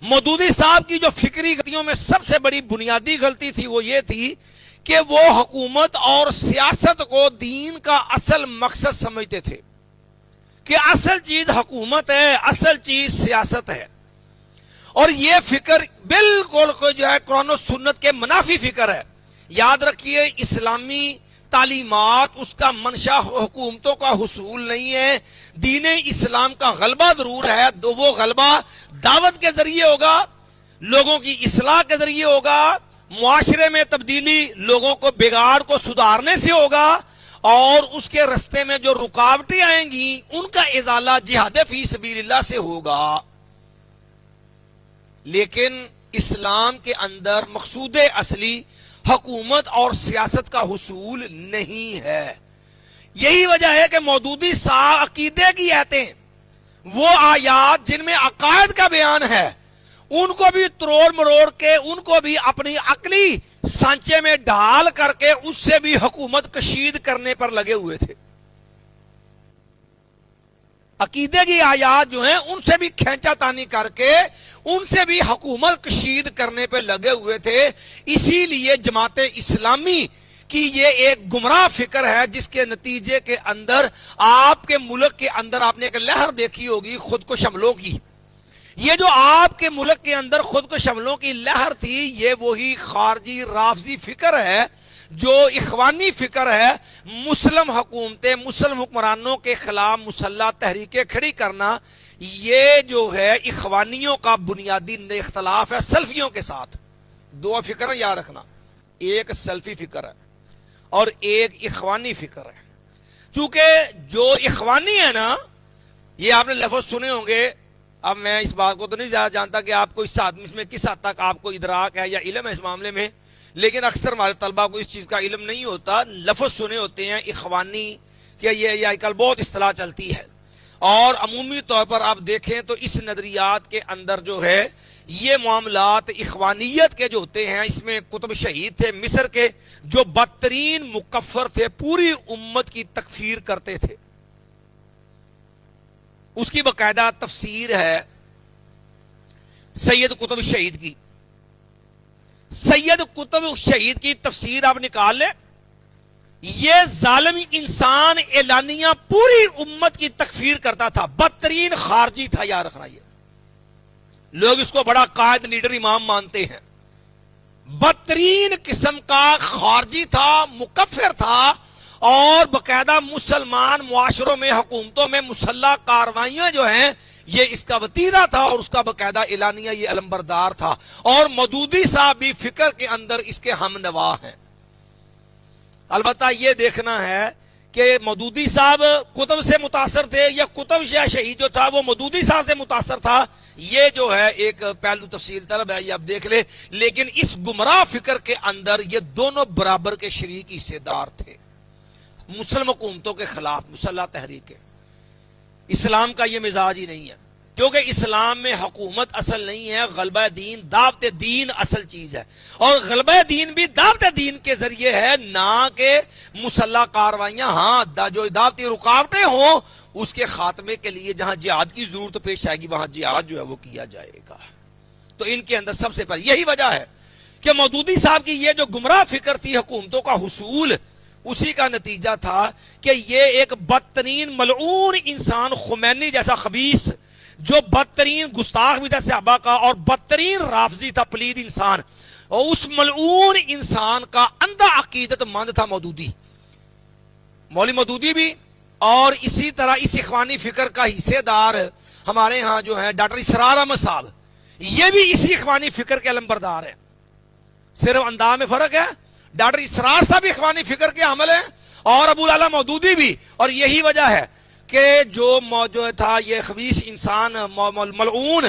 مودودی صاحب کی جو فکری غلطیوں میں سب سے بڑی بنیادی غلطی تھی وہ یہ تھی کہ وہ حکومت اور سیاست کو دین کا اصل مقصد سمجھتے تھے کہ اصل چیز حکومت ہے، اصل چیز سیاست ہے، اور یہ فکر بالکل جو ہے قرآن و سنت کے منافی فکر ہے۔ یاد رکھیے اسلامی تعلیمات اس کا منشا حکومتوں کا حصول نہیں ہے، دین اسلام کا غلبہ ضرور ہے، وہ غلبہ دعوت کے ذریعے ہوگا، لوگوں کی اصلاح کے ذریعے ہوگا، معاشرے میں تبدیلی لوگوں کو بگاڑ کو سدھارنے سے ہوگا، اور اس کے رستے میں جو رکاوٹیں آئیں گی ان کا ازالہ جہاد فی سبیل اللہ سے ہوگا۔ لیکن اسلام کے اندر مقصود اصلی حکومت اور سیاست کا حصول نہیں ہے۔ یہی وجہ ہے کہ مودودی صاحب عقیدے کی آیتیں، وہ آیات جن میں عقائد کا بیان ہے، ان کو بھی تروڑ مروڑ کے، ان کو بھی اپنی عقلی سانچے میں ڈال کر کے اس سے بھی حکومت کشید کرنے پر لگے ہوئے تھے۔ عقیدے کی آیات جو ہیں ان سے بھی کھینچا تانی کر کے ان سے بھی حکومت کشید کرنے پہ لگے ہوئے تھے۔ اسی لیے جماعت اسلامی کی یہ ایک گمراہ فکر ہے جس کے نتیجے کے اندر آپ کے ملک کے اندر آپ نے ایک لہر دیکھی ہوگی خود کو حملوں کی۔ یہ جو آپ کے ملک کے اندر خود کو حملوں کی لہر تھی، یہ وہی خارجی رافضی فکر ہے جو اخوانی فکر ہے۔ مسلم حکومتیں، مسلم حکمرانوں کے خلاف مسلح تحریکیں کھڑی کرنا، یہ جو ہے اخوانیوں کا بنیادی اختلاف ہے سلفیوں کے ساتھ۔ دو فکر یاد رکھنا، ایک سلفی فکر ہے اور ایک اخوانی فکر ہے۔ چونکہ جو اخوانی ہے نا، یہ آپ نے لفظ سنے ہوں گے، اب میں اس بات کو تو نہیں زیادہ جانتا کہ آپ کو اس میں کس حد تک آپ کو ادراک ہے یا علم ہے اس معاملے میں، لیکن اکثر ہمارے طلبہ کو اس چیز کا علم نہیں ہوتا۔ لفظ سنے ہوتے ہیں اخوانی، کہ یہ آج کل بہت اصطلاح چلتی ہے، اور عمومی طور پر آپ دیکھیں تو اس نظریات کے اندر جو ہے یہ معاملات اخوانیت کے جو ہوتے ہیں، اس میں قطب شہید تھے مصر کے جو بدترین مکفر تھے، پوری امت کی تکفیر کرتے تھے۔ اس کی باقاعدہ تفسیر ہے سید قطب شہید کی۔ سید قطب شہید کی تفسیر آپ نکال لیں، یہ ظالم انسان اعلانیہ پوری امت کی تکفیر کرتا تھا، بدترین خارجی تھا، یاد رکھنا۔ یہ لوگ اس کو بڑا قائد لیڈر امام مانتے ہیں، بدترین قسم کا خارجی تھا، مکفر تھا، اور باقاعدہ مسلمان معاشروں میں، حکومتوں میں مسلح کارروائیاں جو ہیں یہ اس کا وتیرہ تھا، اور اس کا باقاعدہ اعلانیہ یہ علمبردار تھا، اور مودودی صاحب بھی فکر کے اندر اس کے ہم نوا ہیں۔ البتہ یہ دیکھنا ہے کہ مودودی صاحب قطب سے متاثر تھے یا قطب شہید جو تھا وہ مودودی صاحب سے متاثر تھا، یہ جو ہے ایک پہلو تفصیل طلب ہے، یہ آپ دیکھ لیں۔ لیکن اس گمراہ فکر کے اندر یہ دونوں برابر کے شریک حصے دار تھے، مسلم حکومتوں کے خلاف مسلح تحریک۔ اسلام کا یہ مزاج ہی نہیں ہے، کیونکہ اسلام میں حکومت اصل نہیں ہے، غلبہ دین، دعوت دین اصل چیز ہے، اور غلبہ دین بھی دعوت دین کے ذریعے ہے، نہ کہ مسلح کارروائیاں۔ ہاں جو دعوتی رکاوٹیں ہوں اس کے خاتمے کے لیے جہاں جہاد کی ضرورت پیش آئے گی وہاں جہاد جو ہے وہ کیا جائے گا۔ تو ان کے اندر سب سے پہلے یہی وجہ ہے کہ مودودی صاحب کی یہ جو گمراہ فکر تھی حکومتوں کا حصول، اسی کا نتیجہ تھا کہ یہ ایک بدترین ملعون انسان، خمینی جیسا خبیث جو بدترین گستاخ بھی تھا صحابہ کا اور بدترین رافضی تھا، پلید انسان، اور اس ملعون انسان کا اندھا عقیدت مند تھا مودودی، مولوی مودودی بھی، اور اسی طرح اس اخوانی فکر کا حصے دار ہمارے ہاں جو ہیں ڈاکٹر اسرار احمد صاحب، یہ بھی اسی اخوانی فکر کے علمبردار ہیں، صرف انداز میں فرق ہے۔ ڈاکٹر اسرار صاحب اخوانی فکر کے حامل ہیں اور ابو العلا مودودی بھی، اور یہی وجہ ہے کہ جو تھا یہ خبیث انسان ملعون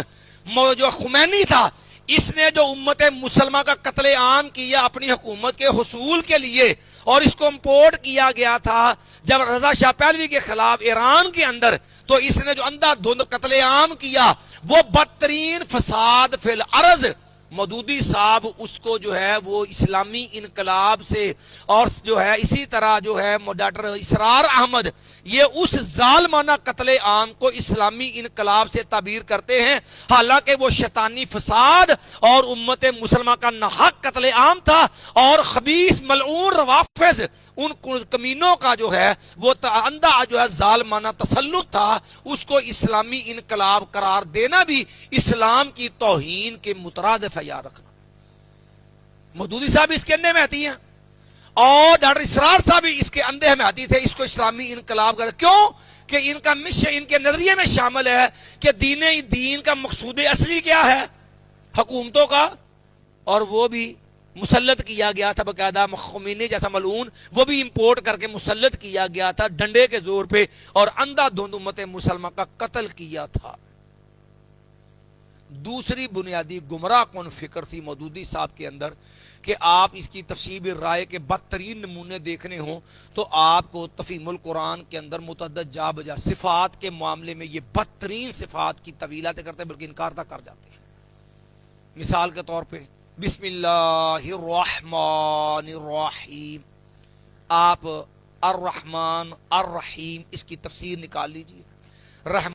جو خمینی تھا، اس نے جو امت مسلمہ کا قتل عام کیا اپنی حکومت کے حصول کے لیے، اور اس کو امپورٹ کیا گیا تھا جب رضا شاہ پہلوی کے خلاف ایران کے اندر، تو اس نے جو اندھا دھند قتل عام کیا وہ بدترین فساد فی الارض مودودی صاحب اس کو جو ہے وہ اسلامی انقلاب سے، اور جو ہے اسی طرح جو ہے ڈاکٹر اسرار احمد یہ اس ظالمانہ قتل عام کو اسلامی انقلاب سے تعبیر کرتے ہیں، حالانکہ وہ شیطانی فساد اور امت مسلمہ کا ناحق قتل عام تھا، اور خبیث ملعون روافظ ان کمینوں کا جو ہے وہ اندھا جو ہے ظالمانہ تسلط تھا، اس کو اسلامی انقلاب قرار دینا بھی اسلام کی توہین کے مترادف ہے، یاد رکھنا۔ مودودی صاحب اس کے اندھے میں آتی ہیں، اور ڈاکٹر اسرار صاحب بھی اس کے اندھے میں آتی تھے، اس کو اسلامی انقلاب کر، کیوں کہ ان کا ان کے نظریے میں شامل ہے کہ دین کا مقصود اصلی کیا ہے؟ حکومتوں کا، اور وہ بھی مسلط کیا گیا تھا باقاعدہ، خمینی جیسا ملعون وہ بھی امپورٹ کر کے مسلط کیا گیا تھا ڈنڈے کے زور پہ، اور اندھا دھند امت مسلمہ کا قتل کیا تھا۔ دوسری بنیادی گمراہ کن فکر تھی مودودی صاحب کے اندر کہ آپ اس کی تفسیر رائے کے بدترین نمونے دیکھنے ہوں تو آپ کو تفہیم القرآن کے اندر متعدد جا بجا صفات کے معاملے میں یہ بدترین صفات کی طویلاتیں کرتے ہیں، بلکہ انکار تک کر جاتے ہیں۔ مثال کے طور پہ بسم اللہ الرحمن الرحیم، آپ الرحمن الرحیم اس کی تفسیر نکال لیجئے۔ رحم